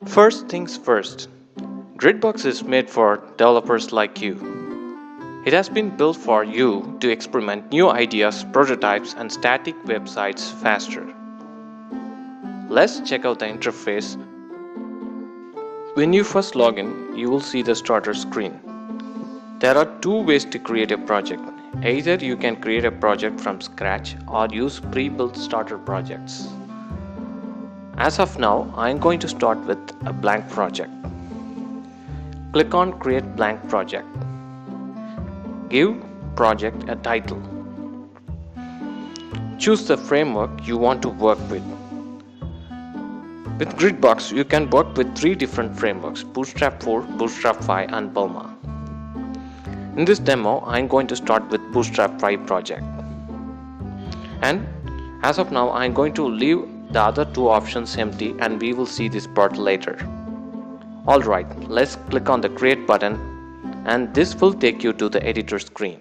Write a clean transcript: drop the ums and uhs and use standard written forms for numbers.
First things first, Gridbox is made for developers like you. It has been built for you to experiment new ideas, prototypes, and static websites faster. Let's check out the interface. When you first log in, you will see the starter screen. There are two ways to create a project. Either you can create a project from scratch or use pre-built starter projects. As of now, I am going to start with a blank project. Click on Create Blank Project. Give project a title. Choose the framework you want to work with. With Gridbox, you can work with 3 different frameworks: Bootstrap 4, Bootstrap 5, and Bulma. In this demo, I am going to start with Bootstrap 5 project. And as of now, I am going to leave the other 2 options empty, and we will see this part later. Alright, let's click on the Create button, and this will take you to the editor screen.